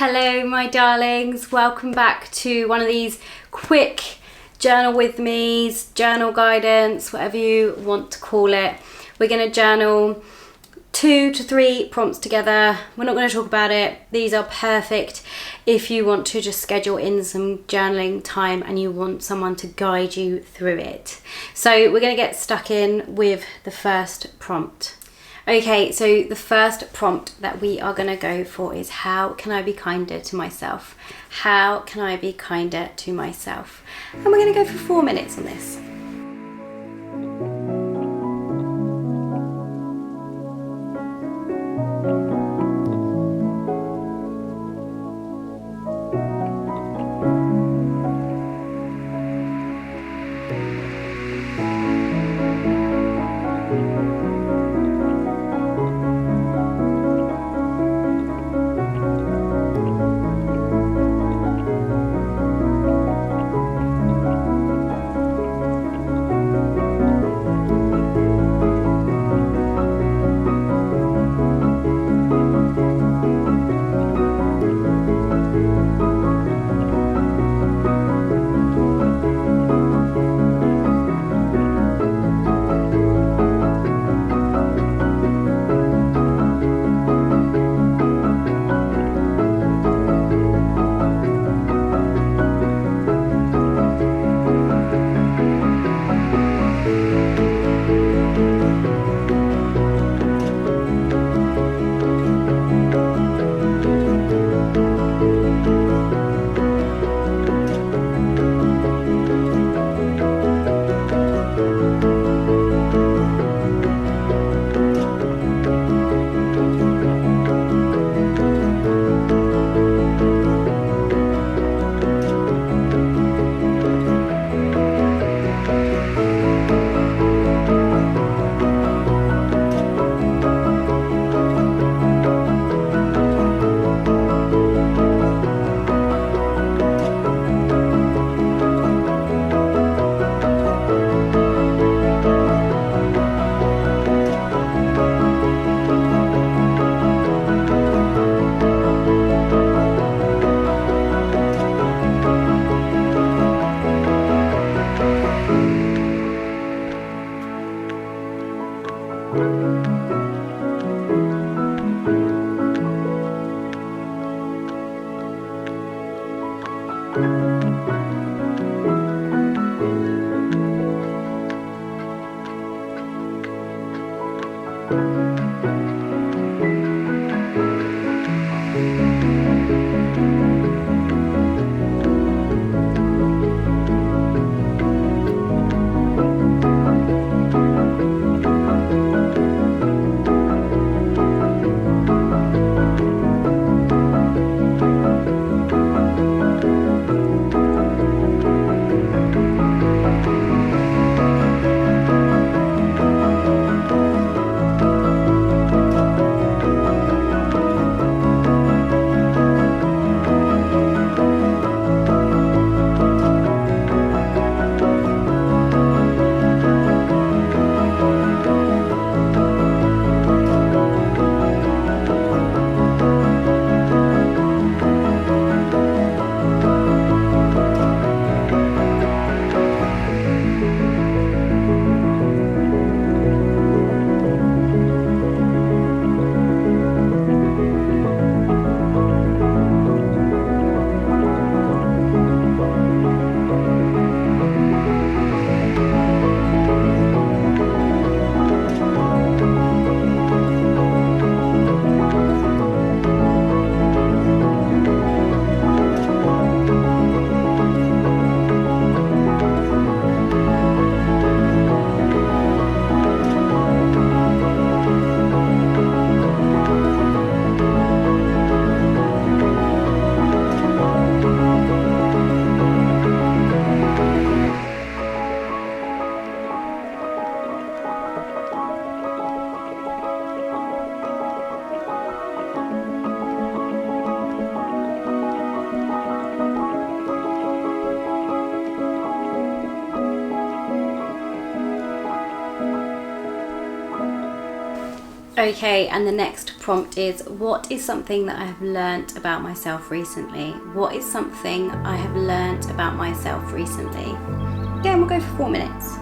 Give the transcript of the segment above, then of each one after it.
Hello my darlings, welcome back to one of these quick journal with me's, journal guidance, whatever you want to call it. We're going to journal 2 to 3 prompts together. We're not going to talk about it. These are perfect if you want to just schedule in some journaling time and you want someone to guide you through it. So we're going to get stuck in with the first prompt. Okay, so the first prompt that we are going to go for is, how can I be kinder to myself? How can I be kinder to myself? And we're going to go for 4 minutes on this. Okay, and the next prompt is, what is something that I have learnt about myself recently? What is something I have learnt about myself recently? Again, we'll go for 4 minutes.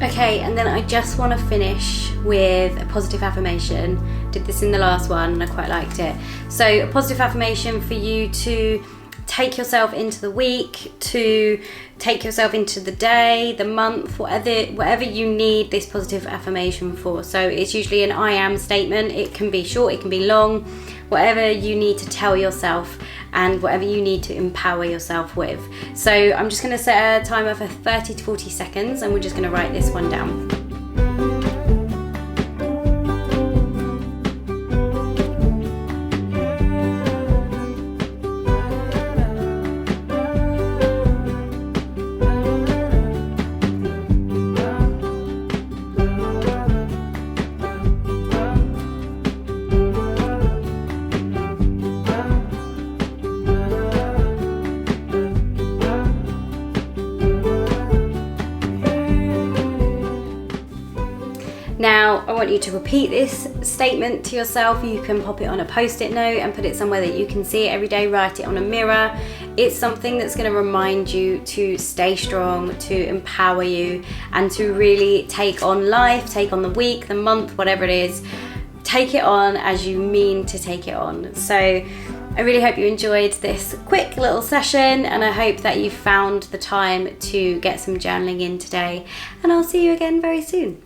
Okay, and then I just want to finish with a positive affirmation. Did this in the last one and I quite liked it. So a positive affirmation for you to take yourself into the week, to take yourself into the day, the month, whatever you need this positive affirmation for. So it's usually an I am statement. It can be short, it can be long, whatever you need to tell yourself and whatever you need to empower yourself with. So I'm just going to set a timer for 30 to 40 seconds and we're just going to write this one down. Now, I want you to repeat this statement to yourself. You can pop it on a post-it note and put it somewhere that you can see it every day. Write it on a mirror. It's something that's going to remind you to stay strong, to empower you, and to really take on life, take on the week, the month, whatever it is. Take it on as you mean to take it on. So I really hope you enjoyed this quick little session, and I hope that you found the time to get some journaling in today. And I'll see you again very soon.